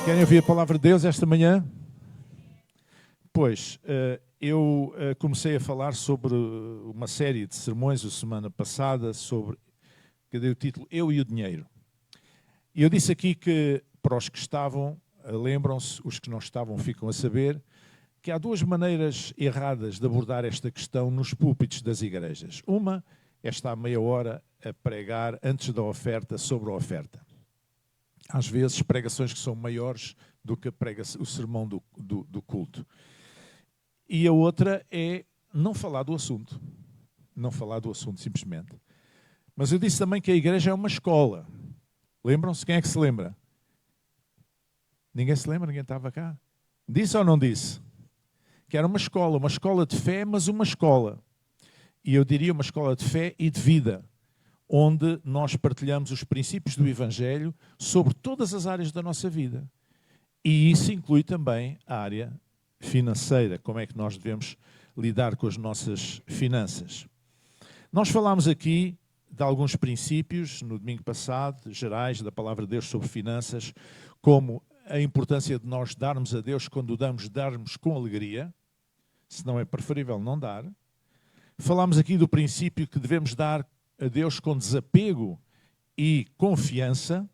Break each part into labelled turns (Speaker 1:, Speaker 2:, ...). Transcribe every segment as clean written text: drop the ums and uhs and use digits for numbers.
Speaker 1: Querem ouvir a palavra de Deus esta manhã? Pois, eu comecei a falar sobre uma série de sermões a semana passada, que dei o título Eu e o Dinheiro. E eu disse aqui que, para os que estavam, lembram-se, os que não estavam ficam a saber, que há duas maneiras erradas de abordar esta questão nos púlpitos das igrejas. Uma é estar meia hora a pregar antes da oferta sobre a oferta. Às vezes, pregações que são maiores do que o sermão do culto. E a outra é não falar do assunto. Não falar do assunto, simplesmente. Mas eu disse também que a igreja é uma escola. Lembram-se? Quem é que se lembra? Ninguém se lembra? Ninguém estava cá? Disse ou não disse? Que era uma escola de fé, mas uma escola. E eu diria uma escola de fé e de vida, onde nós partilhamos os princípios do Evangelho sobre todas as áreas da nossa vida. E isso inclui também a área financeira, como é que nós devemos lidar com as nossas finanças. Nós falámos aqui de alguns princípios, no domingo passado, gerais, da Palavra de Deus sobre finanças, como a importância de nós darmos a Deus quando darmos com alegria, se não é preferível não dar. Falámos aqui do princípio que devemos dar a Deus com desapego e confiança,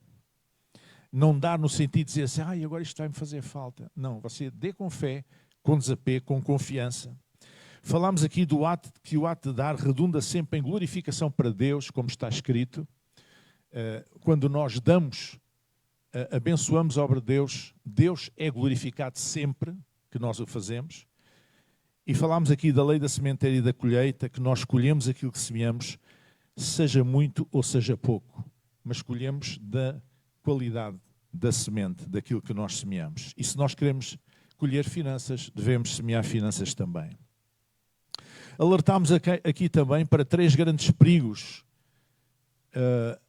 Speaker 1: não dar no sentido de dizer assim, agora isto vai-me fazer falta. Não, você dê com fé, com desapego, com confiança. Falámos aqui que o ato de dar redunda sempre em glorificação para Deus, como está escrito. Quando nós damos, abençoamos a obra de Deus, Deus é glorificado sempre que nós o fazemos. E falámos aqui da lei da sementeira e da colheita, que nós colhemos aquilo que semeamos, seja muito ou seja pouco, mas colhemos da qualidade da semente, daquilo que nós semeamos. E se nós queremos colher finanças, devemos semear finanças também. Alertámos aqui também para 3 grandes perigos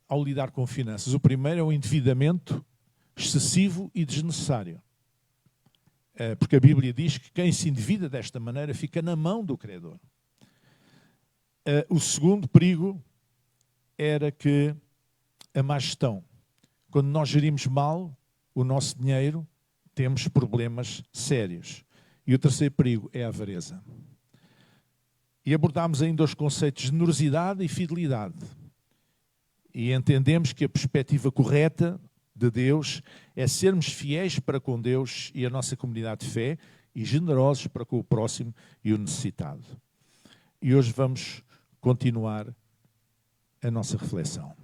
Speaker 1: ao lidar com finanças. O primeiro é o endividamento excessivo e desnecessário. Porque a Bíblia diz que quem se endivida desta maneira fica na mão do credor. O segundo perigo era que a má gestão. Quando nós gerimos mal o nosso dinheiro, temos problemas sérios. E o terceiro perigo é a avareza. E abordámos ainda os conceitos de generosidade e fidelidade. E entendemos que a perspectiva correta de Deus é sermos fiéis para com Deus e a nossa comunidade de fé e generosos para com o próximo e o necessitado. E hoje vamos continuar a nossa reflexão.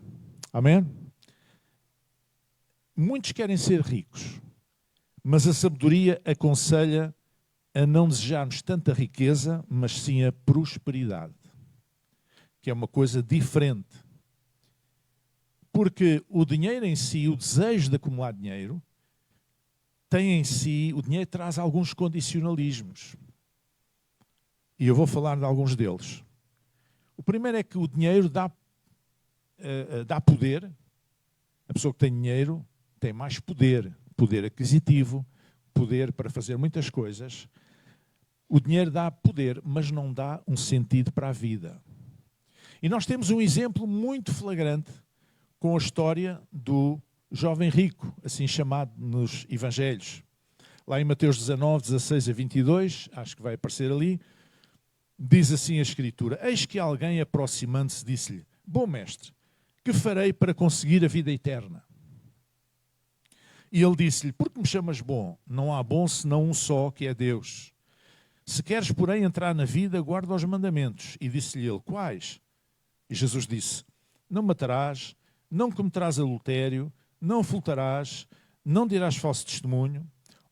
Speaker 1: Amém? Muitos querem ser ricos, mas a sabedoria aconselha a não desejarmos tanta riqueza, mas sim a prosperidade, que é uma coisa diferente. Porque o dinheiro em si, o desejo de acumular dinheiro, tem em si, o dinheiro traz alguns condicionalismos. E eu vou falar de alguns deles. O primeiro é que o dinheiro dá poder. A pessoa que tem dinheiro tem mais poder, poder aquisitivo, poder para fazer muitas coisas. O dinheiro dá poder, mas não dá um sentido para a vida. E nós temos um exemplo muito flagrante com a história do jovem rico, assim chamado nos Evangelhos. Lá em Mateus 19, 16 a 22, acho que vai aparecer ali, diz assim a Escritura: Eis que alguém, aproximando-se, disse-lhe: Bom mestre, que farei para conseguir a vida eterna? E ele disse-lhe: Por que me chamas bom? Não há bom senão um só, que é Deus. Se queres, porém, entrar na vida, guarda os mandamentos. E disse-lhe ele: Quais? E Jesus disse: Não matarás, não cometerás adultério, não furtarás, não dirás falso testemunho,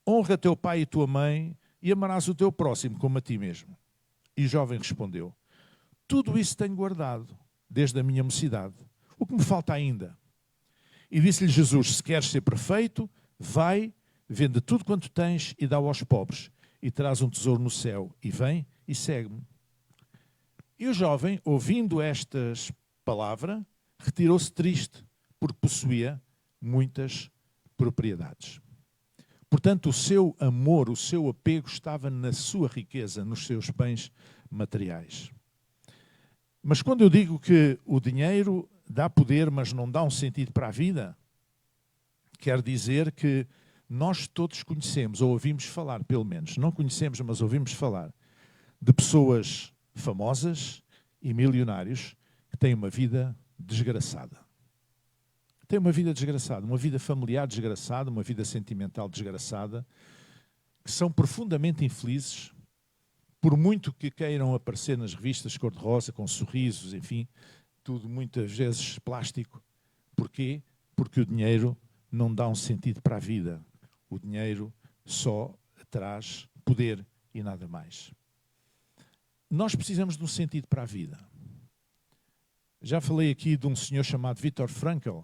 Speaker 1: honra teu pai e tua mãe, e amarás o teu próximo como a ti mesmo. E o jovem respondeu: Tudo isso tenho guardado, desde a minha mocidade. O que me falta ainda? E disse-lhe Jesus: Se queres ser perfeito, vai, vende tudo quanto tens e dá-o aos pobres, e terás um tesouro no céu, e vem e segue-me. E o jovem, ouvindo estas palavras, retirou-se triste, porque possuía muitas propriedades. Portanto, o seu amor, o seu apego estava na sua riqueza, nos seus bens materiais. Mas quando eu digo que o dinheiro dá poder, mas não dá um sentido para a vida, quer dizer que nós todos conhecemos, ou ouvimos falar, pelo menos, não conhecemos, mas ouvimos falar, de pessoas famosas e milionários que têm uma vida desgraçada. Têm uma vida desgraçada, uma vida familiar desgraçada, uma vida sentimental desgraçada, que são profundamente infelizes, por muito que queiram aparecer nas revistas cor-de-rosa, com sorrisos, enfim, tudo muitas vezes plástico. Porquê? Porque o dinheiro não dá um sentido para a vida. O dinheiro só traz poder e nada mais. Nós precisamos de um sentido para a vida. Já falei aqui de um senhor chamado Viktor Frankl,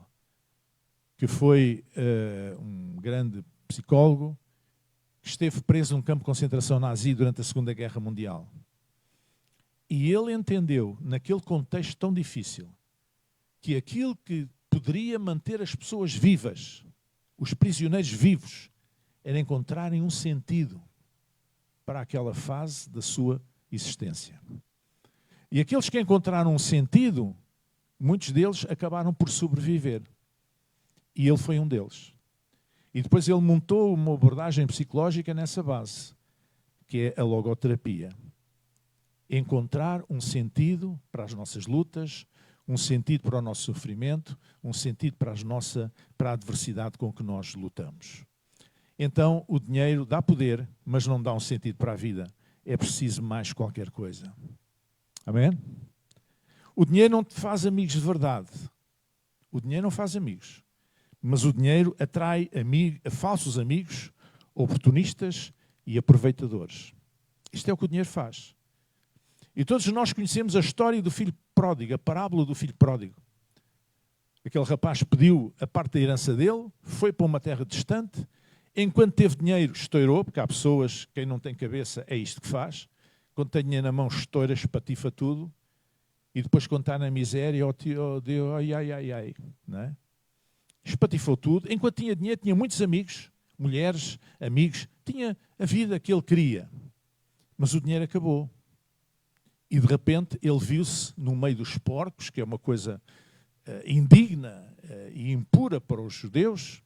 Speaker 1: que foi um grande psicólogo, que esteve preso num campo de concentração nazi durante a Segunda Guerra Mundial. E ele entendeu, naquele contexto tão difícil, que aquilo que poderia manter as pessoas vivas, os prisioneiros vivos, era encontrarem um sentido para aquela fase da sua existência. E aqueles que encontraram um sentido, muitos deles acabaram por sobreviver. E ele foi um deles. E depois ele montou uma abordagem psicológica nessa base, que é a logoterapia. Encontrar um sentido para as nossas lutas, um sentido para o nosso sofrimento, um sentido para a adversidade com que nós lutamos. Então, o dinheiro dá poder, mas não dá um sentido para a vida. É preciso mais qualquer coisa. Amém? O dinheiro não te faz amigos de verdade. O dinheiro não faz amigos. Mas o dinheiro atrai falsos amigos, oportunistas e aproveitadores. Isto é o que o dinheiro faz. E todos nós conhecemos a história do filho pródigo, a parábola do filho pródigo. Aquele rapaz pediu a parte da herança dele, foi para uma terra distante, enquanto teve dinheiro, estourou, porque há pessoas, quem não tem cabeça, é isto que faz. Quando tem dinheiro na mão, estoura, espatifa tudo. E depois, quando está na miséria, ai, não é? Espatifou tudo. Enquanto tinha dinheiro, tinha muitos amigos, mulheres, amigos, tinha a vida que ele queria. Mas o dinheiro acabou. E de repente ele viu-se no meio dos porcos, que é uma coisa indigna e impura para os judeus,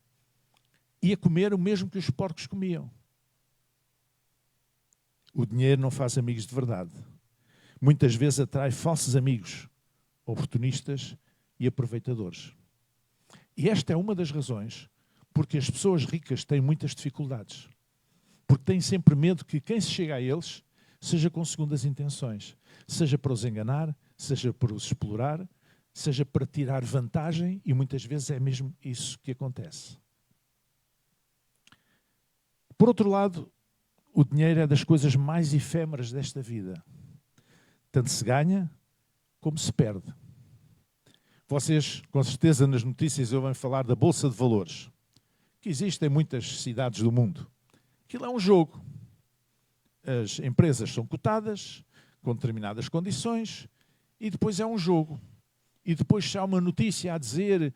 Speaker 1: e a comer o mesmo que os porcos comiam. O dinheiro não faz amigos de verdade. Muitas vezes atrai falsos amigos, oportunistas e aproveitadores. E esta é uma das razões porque as pessoas ricas têm muitas dificuldades. Porque têm sempre medo que quem se chega a eles seja com segundas intenções. Seja para os enganar, seja para os explorar, seja para tirar vantagem, e muitas vezes é mesmo isso que acontece. Por outro lado, o dinheiro é das coisas mais efêmeras desta vida. Tanto se ganha como se perde. Vocês, com certeza, nas notícias ouvem falar da Bolsa de Valores, que existe em muitas cidades do mundo. Aquilo é um jogo. As empresas são cotadas com determinadas condições e depois é um jogo. E depois se há uma notícia a dizer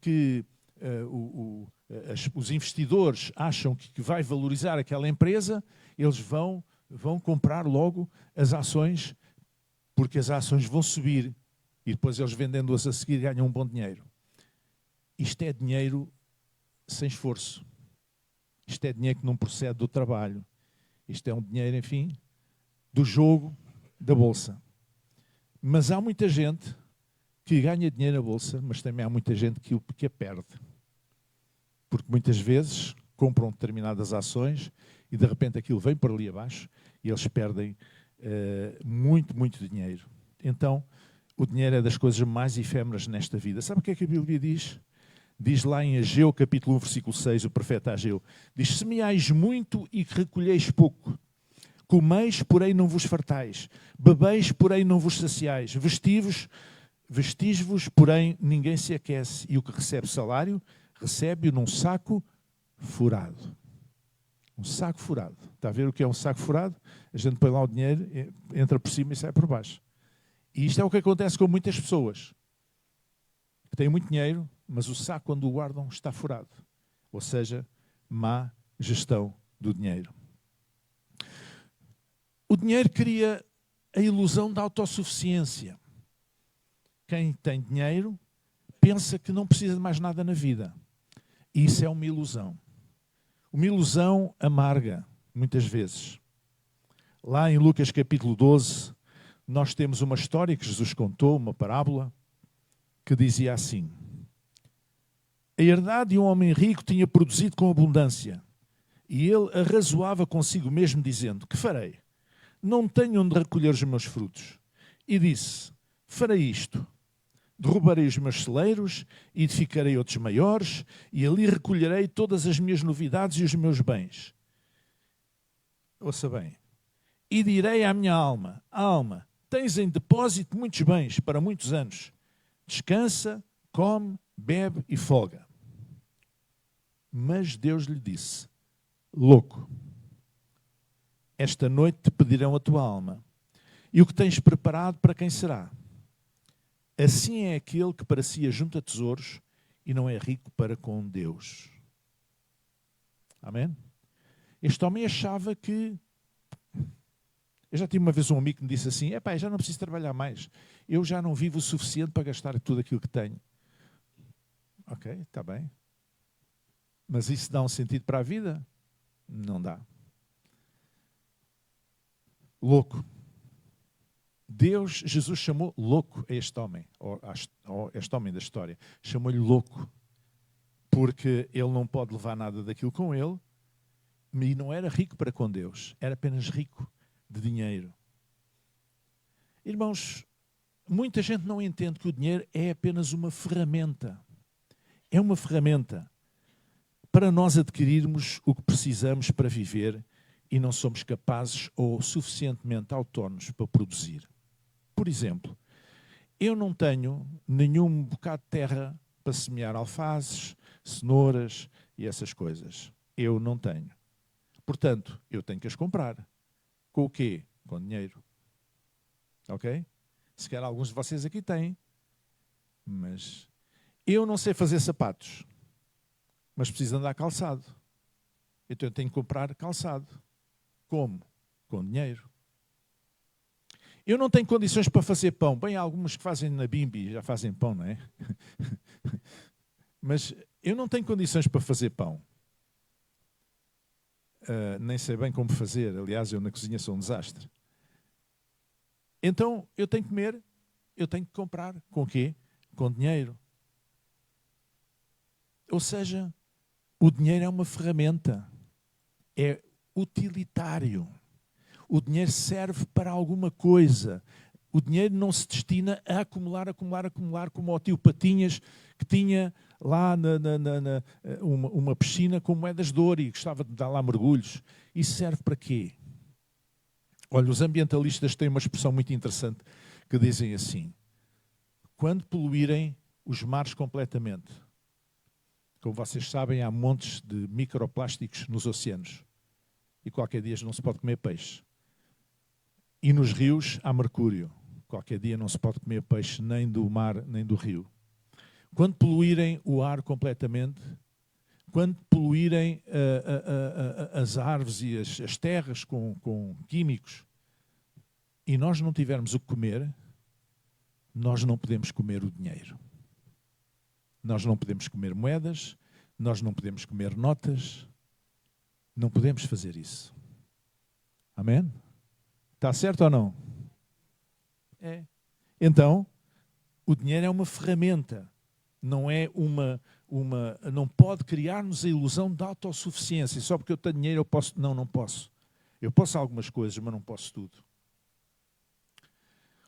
Speaker 1: que os investidores acham que vai valorizar aquela empresa, eles vão comprar logo as ações, porque as ações vão subir. E depois eles vendendo-as a seguir ganham um bom dinheiro. Isto é dinheiro sem esforço. Isto é dinheiro que não procede do trabalho. Isto é um dinheiro, enfim, do jogo da Bolsa. Mas há muita gente que ganha dinheiro na Bolsa, mas também há muita gente que a perde. Porque muitas vezes compram determinadas ações e de repente aquilo vem para ali abaixo e eles perdem muito, muito dinheiro. Então, o dinheiro é das coisas mais efêmeras nesta vida. Sabe o que é que a Bíblia diz? Diz lá em Ageu, capítulo 1, versículo 6, o profeta Ageu. Diz: semeais muito e recolheis pouco. Comeis, porém não vos fartais. Bebeis, porém não vos saciais. Vestis-vos, porém ninguém se aquece. E o que recebe salário, recebe-o num saco furado. Um saco furado. Está a ver o que é um saco furado? A gente põe lá o dinheiro, entra por cima e sai por baixo. E isto é o que acontece com muitas pessoas que têm muito dinheiro, mas o saco, quando o guardam, está furado. Ou seja, má gestão do dinheiro. O dinheiro cria a ilusão da autossuficiência. quem tem dinheiro pensa que não precisa de mais nada na vida. E isso é uma ilusão. Uma ilusão amarga, muitas vezes. Lá em Lucas capítulo 12, nós temos uma história que Jesus contou, uma parábola, que dizia assim: a herdade de um homem rico tinha produzido com abundância, e ele arrazoava consigo mesmo, dizendo: que farei? Não tenho onde recolher os meus frutos. E disse: farei isto. Derrubarei os meus celeiros, edificarei outros maiores, e ali recolherei todas as minhas novidades e os meus bens. Ouça bem. E direi à minha alma: alma, tens em depósito muitos bens para muitos anos. Descansa, come, bebe e folga. Mas Deus lhe disse: louco, esta noite te pedirão a tua alma, e o que tens preparado para quem será? Assim é aquele que para si ajunta tesouros e não é rico para com Deus. Amém? Este homem achava que... Eu já tive uma vez um amigo que me disse assim: epá, já não preciso trabalhar mais. Eu já não vivo o suficiente para gastar tudo aquilo que tenho. Ok, está bem. Mas isso dá um sentido para a vida? Não dá. Louco. Jesus chamou louco a este homem, ou este homem da história. Chamou-lhe louco, porque ele não pode levar nada daquilo com ele, e não era rico para com Deus, era apenas rico de dinheiro. Irmãos, muita gente não entende que o dinheiro é apenas uma ferramenta. É uma ferramenta para nós adquirirmos o que precisamos para viver e não somos capazes ou suficientemente autónomos para produzir. Por exemplo, eu não tenho nenhum bocado de terra para semear alfaces, cenouras e essas coisas. Eu não tenho. Portanto, eu tenho que as comprar. Com o quê? Com dinheiro. Ok? Se calhar alguns de vocês aqui têm. Mas eu não sei fazer sapatos, mas preciso andar calçado. Então eu tenho que comprar calçado. Como? Com dinheiro. Eu não tenho condições para fazer pão. Bem, há alguns que fazem na Bimbi, já fazem pão, não é? Mas eu não tenho condições para fazer pão. Nem sei bem como fazer. Aliás, eu na cozinha sou um desastre. Então, eu tenho que comer, eu tenho que comprar. Com o quê? Com dinheiro. Ou seja, o dinheiro é uma ferramenta. É utilitário. O dinheiro serve para alguma coisa. O dinheiro não se destina a acumular, como o tio Patinhas, que tinha lá uma piscina com moedas de ouro e gostava de dar lá mergulhos. Isso serve para quê? Olha, os ambientalistas têm uma expressão muito interessante que dizem assim: quando poluírem os mares completamente, como vocês sabem, há montes de microplásticos nos oceanos e qualquer dia não se pode comer peixe. E nos rios há mercúrio. Qualquer dia não se pode comer peixe nem do mar nem do rio. Quando poluírem o ar completamente, quando poluírem as árvores e as terras com químicos, e nós não tivermos o que comer, nós não podemos comer o dinheiro. Nós não podemos comer moedas, nós não podemos comer notas, não podemos fazer isso. Amém? Está certo ou não? É. Então, o dinheiro é uma ferramenta, não é não pode criar-nos a ilusão de autossuficiência. Só porque eu tenho dinheiro eu posso... Não posso. Eu posso algumas coisas, mas não posso tudo.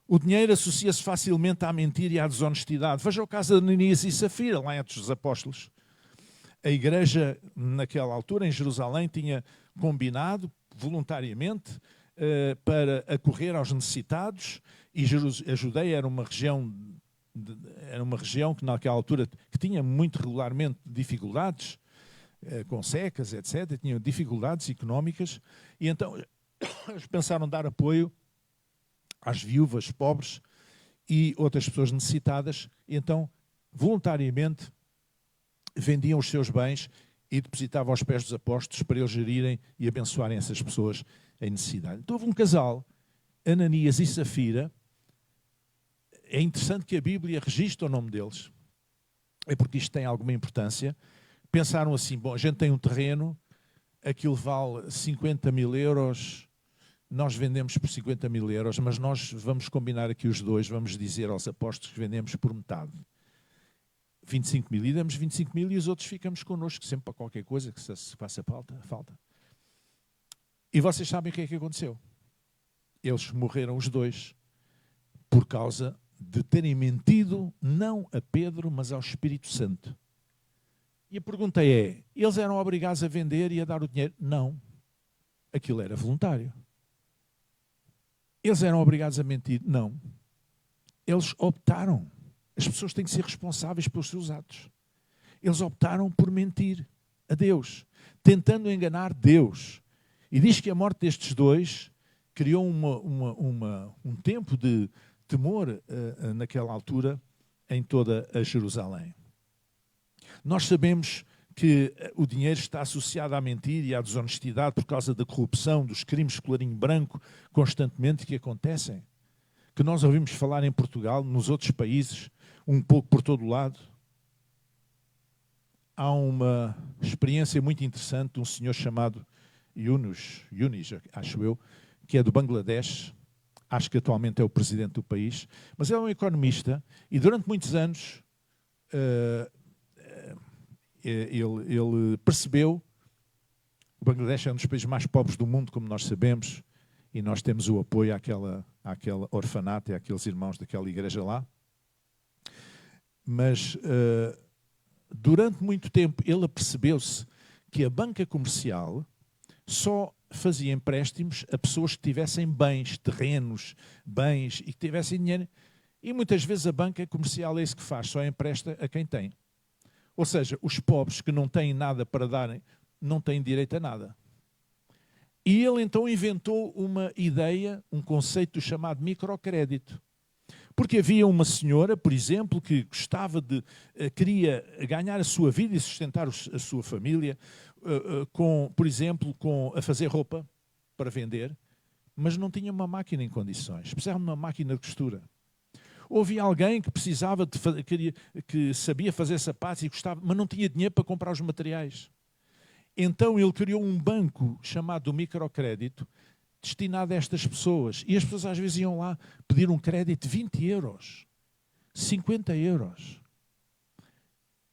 Speaker 1: O dinheiro associa-se facilmente à mentira e à desonestidade. Veja o caso de Ananias e Safira, lá em Atos dos Apóstolos. A igreja, naquela altura, em Jerusalém, tinha combinado voluntariamente para acorrer aos necessitados, e a Judeia era uma região que naquela altura que tinha muito regularmente dificuldades, com secas, etc. Tinham dificuldades económicas, e então eles pensaram dar apoio às viúvas pobres e outras pessoas necessitadas, e então voluntariamente vendiam os seus bens e depositavam aos pés dos apóstolos para eles gerirem e abençoarem essas pessoas em necessidade. Então houve um casal, Ananias e Safira, é interessante que a Bíblia registre o nome deles. É porque isto tem alguma importância. Pensaram assim, bom, a gente tem um terreno, aquilo vale 50 mil euros, nós vendemos por 50 mil euros, mas nós vamos combinar aqui os dois, vamos dizer aos apóstolos que vendemos por metade. 25 mil, e damos 25 mil e os outros ficamos connosco, sempre para qualquer coisa que se faça falta. E vocês sabem o que é que aconteceu? Eles morreram os dois por causa de terem mentido não a Pedro, mas ao Espírito Santo. E a pergunta é, eles eram obrigados a vender e a dar o dinheiro? Não. Aquilo era voluntário. Eles eram obrigados a mentir? Não. Eles optaram. As pessoas têm que ser responsáveis pelos seus atos. Eles optaram por mentir a Deus, tentando enganar Deus. E diz que a morte destes dois criou um tempo de temor naquela altura em toda a Jerusalém. Nós sabemos que o dinheiro está associado à mentira e à desonestidade por causa da corrupção, dos crimes de colarinho branco constantemente que acontecem, que nós ouvimos falar em Portugal, nos outros países, um pouco por todo o lado. Há uma experiência muito interessante de um senhor chamado Yunis, acho eu, que é do Bangladesh, acho que atualmente é o presidente do país, mas é um economista e durante muitos anos ele percebeu, o Bangladesh é um dos países mais pobres do mundo, como nós sabemos, e nós temos o apoio àquela orfanato e àqueles irmãos daquela igreja lá. Mas durante muito tempo ele apercebeu-se que a banca comercial só fazia empréstimos a pessoas que tivessem bens, terrenos, bens e que tivessem dinheiro. E muitas vezes a banca comercial é isso que faz, só empresta a quem tem. Ou seja, os pobres que não têm nada para darem, não têm direito a nada. E ele então inventou uma ideia, um conceito chamado microcrédito. Porque havia uma senhora, por exemplo, que queria ganhar a sua vida e sustentar a sua família, por exemplo, a fazer roupa para vender, mas não tinha uma máquina em condições, precisava de uma máquina de costura. Ou havia alguém que precisava que sabia fazer sapatos e gostava, mas não tinha dinheiro para comprar os materiais. Então ele criou um banco chamado microcrédito, destinado a estas pessoas. E as pessoas às vezes iam lá pedir um crédito de 20 euros, 50 euros.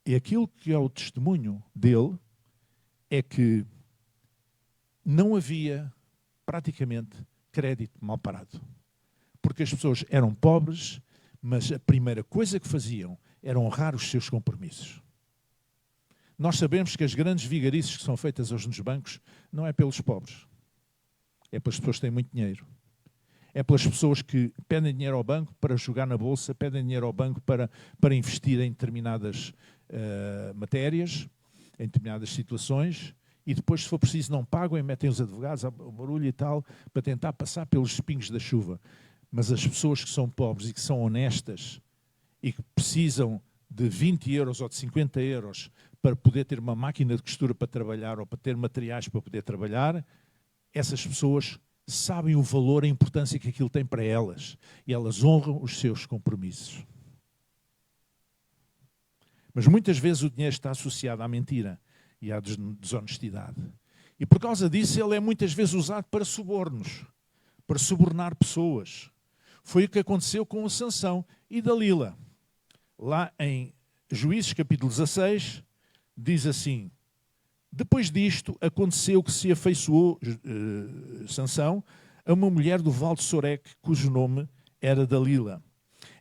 Speaker 1: E aquilo que é o testemunho dele é que não havia praticamente crédito mal parado. Porque as pessoas eram pobres, mas a primeira coisa que faziam era honrar os seus compromissos. Nós sabemos que as grandes vigarices que são feitas hoje nos bancos não é pelos pobres. É pelas pessoas que têm muito dinheiro. É pelas pessoas que pedem dinheiro ao banco para jogar na bolsa, pedem dinheiro ao banco para investir em determinadas matérias, em determinadas situações, e depois, se for preciso, não pagam e metem os advogados ao barulho e tal, para tentar passar pelos espinhos da chuva. Mas as pessoas que são pobres e que são honestas e que precisam de 20 euros ou de 50 euros para poder ter uma máquina de costura para trabalhar ou para ter materiais para poder trabalhar, essas pessoas sabem o valor, a importância que aquilo tem para elas. E elas honram os seus compromissos. Mas muitas vezes o dinheiro está associado à mentira e à desonestidade. E por causa disso ele é muitas vezes usado para subornos, para subornar pessoas. Foi o que aconteceu com a Sansão e Dalila. Lá em Juízes capítulo 16, diz assim: depois disto, aconteceu que se afeiçoou Sansão a uma mulher do Vale de Soreque, cujo nome era Dalila.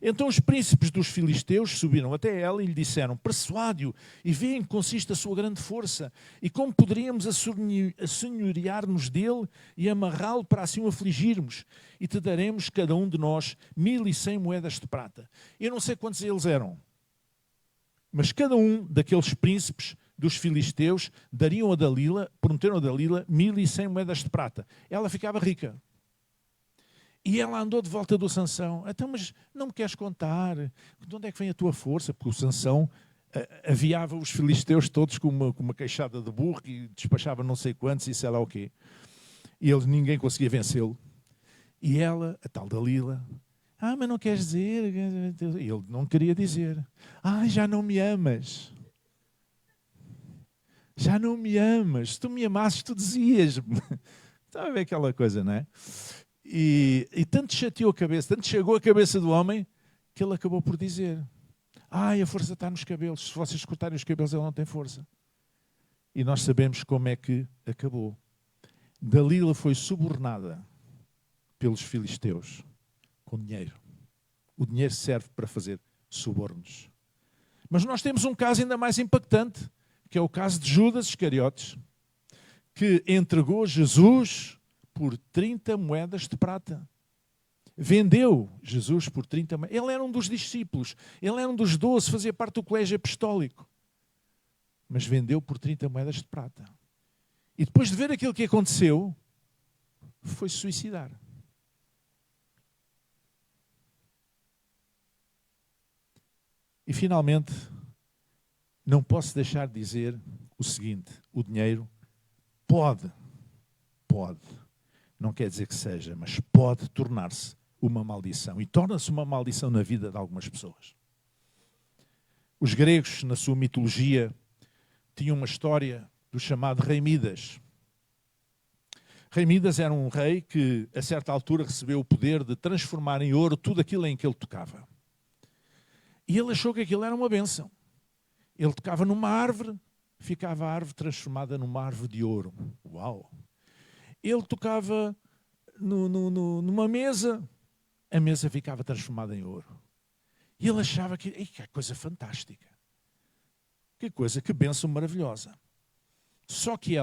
Speaker 1: Então os príncipes dos filisteus subiram até ela e lhe disseram: persuade-o e vê em que consiste a sua grande força, e como poderíamos assenhorear-nos dele e amarrá-lo para assim o afligirmos, e te daremos cada um de nós 1.100 moedas de prata. Eu não sei quantos eles eram, mas cada um daqueles príncipes dos filisteus dariam a Dalila, prometeram a Dalila 1.100 moedas de prata. Ela ficava rica. E ela andou de volta do Sansão. Então, mas não me queres contar? De onde é que vem a tua força? Porque o Sansão aviava os filisteus todos com uma queixada de burro e despachava não sei quantos e sei lá o quê. E ninguém conseguia vencê-lo. E ela, a tal Dalila, Mas não queres dizer? Ele não queria dizer. Já não me amas. Já não me amas. Se tu me amasses, tu dizias-me. Estava a ver aquela coisa, não é? E tanto chateou a cabeça, tanto chegou a cabeça do homem, que ele acabou por dizer: a força está nos cabelos. Se vocês cortarem os cabelos, ele não tem força. E nós sabemos como é que acabou. Dalila foi subornada pelos filisteus com dinheiro. O dinheiro serve para fazer subornos. Mas nós temos um caso ainda mais impactante, que é o caso de Judas Iscariotes, que entregou Jesus por 30 moedas de prata. Vendeu Jesus por 30 moedas. Ele era um dos discípulos, ele era um dos 12, fazia parte do colégio apostólico. Mas vendeu por 30 moedas de prata. E depois de ver aquilo que aconteceu, foi se suicidar. E finalmente, não posso deixar de dizer o seguinte: o dinheiro pode, não quer dizer que seja, mas pode tornar-se uma maldição. E torna-se uma maldição na vida de algumas pessoas. Os gregos, na sua mitologia, tinham uma história do chamado Rei Midas. Rei Midas era um rei que, a certa altura, recebeu o poder de transformar em ouro tudo aquilo em que ele tocava. E ele achou que aquilo era uma bênção. Ele tocava numa árvore, ficava a árvore transformada numa árvore de ouro. Uau! Ele tocava numa mesa, a mesa ficava transformada em ouro. E ele achava que coisa fantástica. Que coisa, que bênção maravilhosa. Só que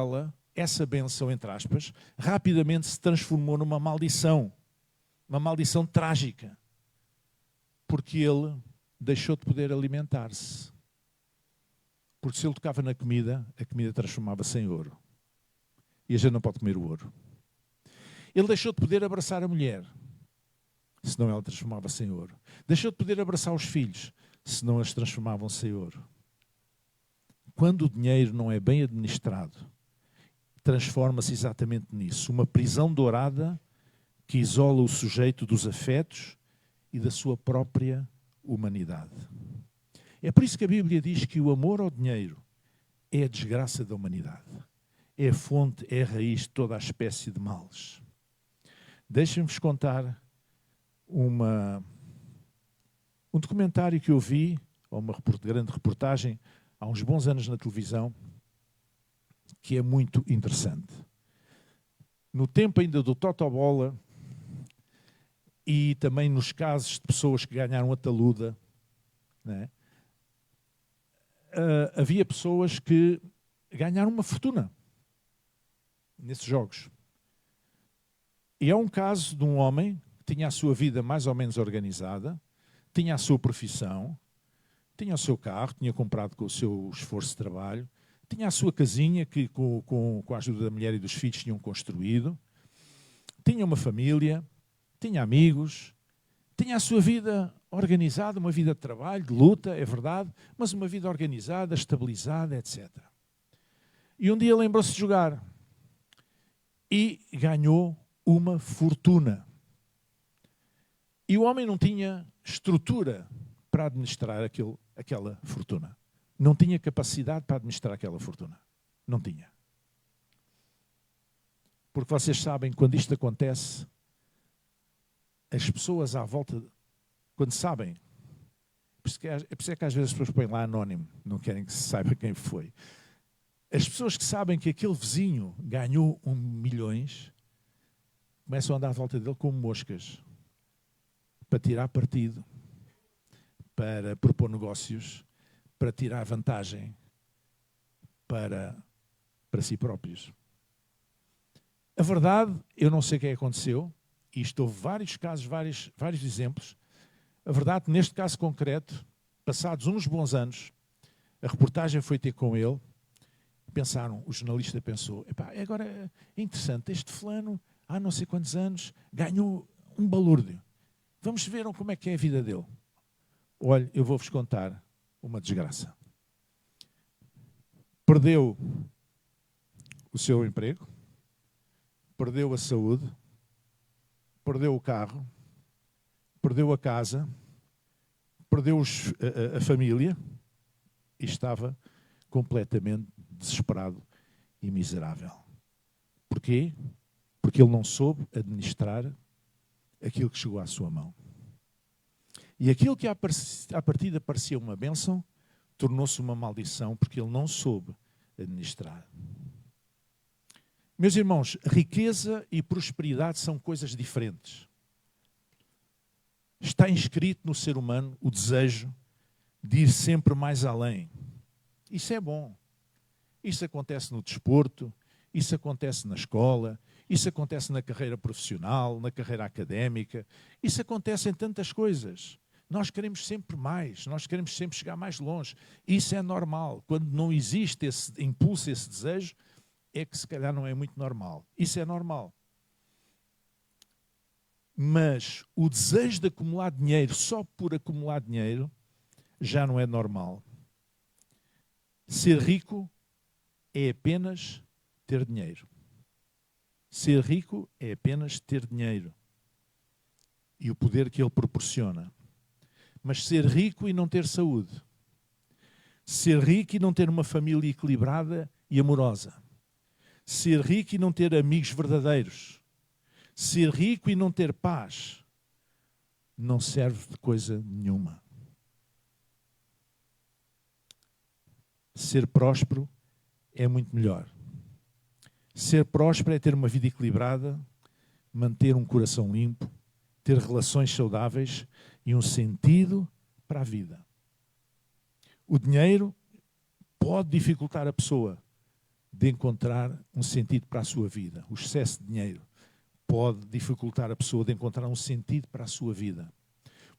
Speaker 1: essa bênção, entre aspas, rapidamente se transformou numa maldição. Uma maldição trágica. Porque ele deixou de poder alimentar-se. Porque se ele tocava na comida, a comida transformava-se em ouro. E a gente não pode comer o ouro. Ele deixou de poder abraçar a mulher, senão ela transformava-se em ouro. Deixou de poder abraçar os filhos, senão eles transformavam-se em ouro. Quando o dinheiro não é bem administrado, transforma-se exatamente nisso. Uma prisão dourada que isola o sujeito dos afetos e da sua própria humanidade. É por isso que a Bíblia diz que o amor ao dinheiro é a desgraça da humanidade. É a fonte, é a raiz de toda a espécie de males. Deixem-vos contar um documentário que eu vi, ou uma grande reportagem, há uns bons anos na televisão, que é muito interessante. No tempo ainda do Totobola, e também nos casos de pessoas que ganharam a taluda, né? Havia pessoas que ganharam uma fortuna nesses jogos. E é um caso de um homem que tinha a sua vida mais ou menos organizada, tinha a sua profissão, tinha o seu carro, tinha comprado com o seu esforço de trabalho, tinha a sua casinha que com a ajuda da mulher e dos filhos tinham construído, tinha uma família, tinha amigos, tinha a sua vida organizada, uma vida de trabalho, de luta, é verdade, mas uma vida organizada, estabilizada, etc. E um dia lembrou-se de jogar e ganhou uma fortuna. E o homem não tinha estrutura para administrar aquela fortuna. Não tinha capacidade para administrar aquela fortuna. Não tinha. Porque vocês sabem, quando isto acontece, as pessoas à volta, quando sabem, por isso é que às vezes as pessoas põem lá anónimo, não querem que se saiba quem foi. As pessoas que sabem que aquele vizinho ganhou milhões, começam a andar à volta dele como moscas, para tirar partido, para propor negócios, para tirar vantagem para si próprios. A verdade, eu não sei o que aconteceu, e isto houve vários casos, vários exemplos. A verdade, neste caso concreto, passados uns bons anos, a reportagem foi ter com ele, o jornalista pensou, agora é interessante, este fulano, há não sei quantos anos, ganhou um balúrdio. Vamos ver como é que é a vida dele. Olha, eu vou-vos contar uma desgraça. Perdeu o seu emprego, perdeu a saúde, perdeu o carro, perdeu a casa, perdeu a família e estava completamente desesperado e miserável. Porquê? Porque ele não soube administrar aquilo que chegou à sua mão. E aquilo que à partida parecia uma bênção, tornou-se uma maldição, porque ele não soube administrar. Meus irmãos, riqueza e prosperidade são coisas diferentes. Está inscrito no ser humano o desejo de ir sempre mais além. Isso é bom. Isso acontece no desporto, isso acontece na escola, isso acontece na carreira profissional, na carreira académica, isso acontece em tantas coisas. Nós queremos sempre mais, nós queremos sempre chegar mais longe. Isso é normal. Quando não existe esse impulso, esse desejo, é que se calhar não é muito normal. Isso é normal. Mas o desejo de acumular dinheiro só por acumular dinheiro já não é normal. Ser rico é apenas ter dinheiro. Ser rico é apenas ter dinheiro e o poder que ele proporciona. Mas ser rico e não ter saúde. Ser rico e não ter uma família equilibrada e amorosa. Ser rico e não ter amigos verdadeiros. Ser rico e não ter paz. Não serve de coisa nenhuma. Ser próspero é muito melhor. Ser próspero é ter uma vida equilibrada, manter um coração limpo, ter relações saudáveis e um sentido para a vida. O dinheiro pode dificultar a pessoa de encontrar um sentido para a sua vida. O excesso de dinheiro pode dificultar a pessoa de encontrar um sentido para a sua vida.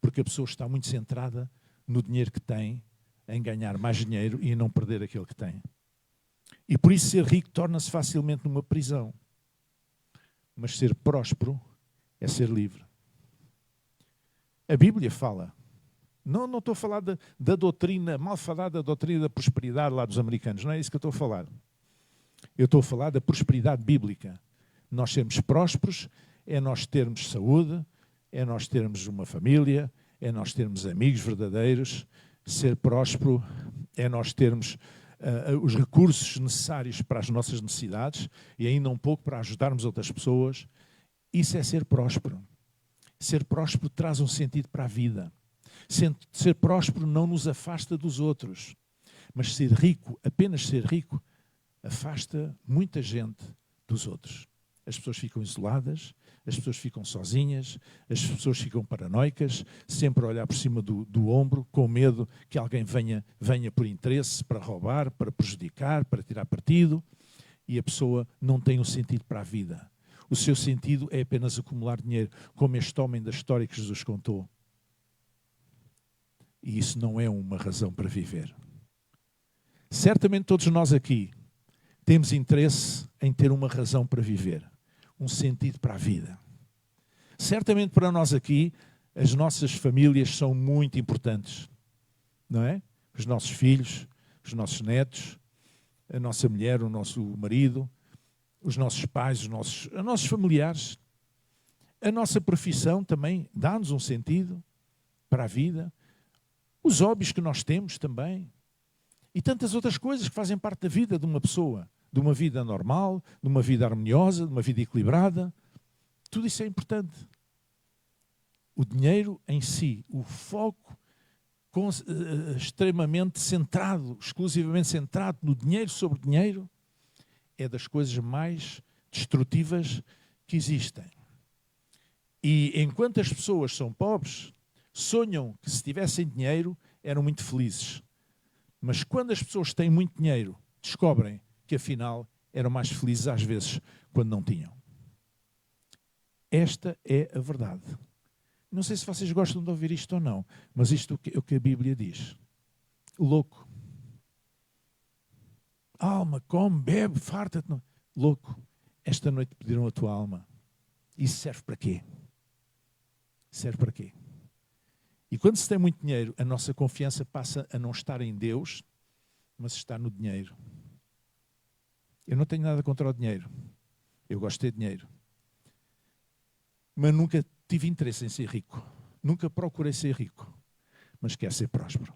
Speaker 1: Porque a pessoa está muito centrada no dinheiro que tem, em ganhar mais dinheiro e em não perder aquele que tem. E por isso ser rico torna-se facilmente numa prisão. Mas ser próspero é ser livre. A Bíblia fala. Não estou a falar da doutrina, malfadada doutrina da prosperidade lá dos americanos. Não é isso que eu estou a falar. Eu estou a falar da prosperidade bíblica. Nós sermos prósperos é nós termos saúde, é nós termos uma família, é nós termos amigos verdadeiros. Ser próspero é nós termos os recursos necessários para as nossas necessidades e ainda um pouco para ajudarmos outras pessoas. Isso é ser próspero. Ser próspero traz um sentido para a vida. Ser próspero não nos afasta dos outros. Mas ser rico, apenas ser rico, afasta muita gente dos outros. As pessoas ficam isoladas, as pessoas ficam sozinhas, as pessoas ficam paranoicas, sempre a olhar por cima do ombro, com medo que alguém venha por interesse, para roubar, para prejudicar, para tirar partido. E a pessoa não tem um sentido para a vida. O seu sentido é apenas acumular dinheiro, como este homem da história que Jesus contou. E isso não é uma razão para viver. Certamente todos nós aqui temos interesse em ter uma razão para viver, um sentido para a vida. Certamente para nós aqui, as nossas famílias são muito importantes, não é? Os nossos filhos, os nossos netos, a nossa mulher, o nosso marido, os nossos pais, os nossos familiares. A nossa profissão também dá-nos um sentido para a vida. Os hobbies que nós temos também. E tantas outras coisas que fazem parte da vida de uma pessoa. De uma vida normal, de uma vida harmoniosa, de uma vida equilibrada. Tudo isso é importante. O dinheiro em si, o foco extremamente centrado, exclusivamente centrado no dinheiro sobre dinheiro, é das coisas mais destrutivas que existem. E enquanto as pessoas são pobres, sonham que se tivessem dinheiro eram muito felizes. Mas quando as pessoas têm muito dinheiro, descobrem que afinal eram mais felizes às vezes quando não tinham. Esta é a verdade. Não sei se vocês gostam de ouvir isto ou não, mas isto é o que a Bíblia diz. Louco. Alma, come, bebe, farta-te. Louco, esta noite pediram a tua alma. Isso serve para quê? Serve para quê? E quando se tem muito dinheiro, a nossa confiança passa a não estar em Deus, mas está no dinheiro. Eu não tenho nada contra o dinheiro. Eu gosto de ter dinheiro. Mas nunca tive interesse em ser rico. nunca procurei ser rico, mas quero ser próspero,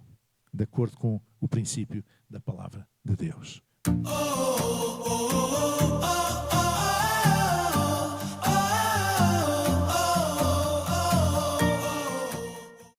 Speaker 1: de acordo com o princípio da palavra de Deus.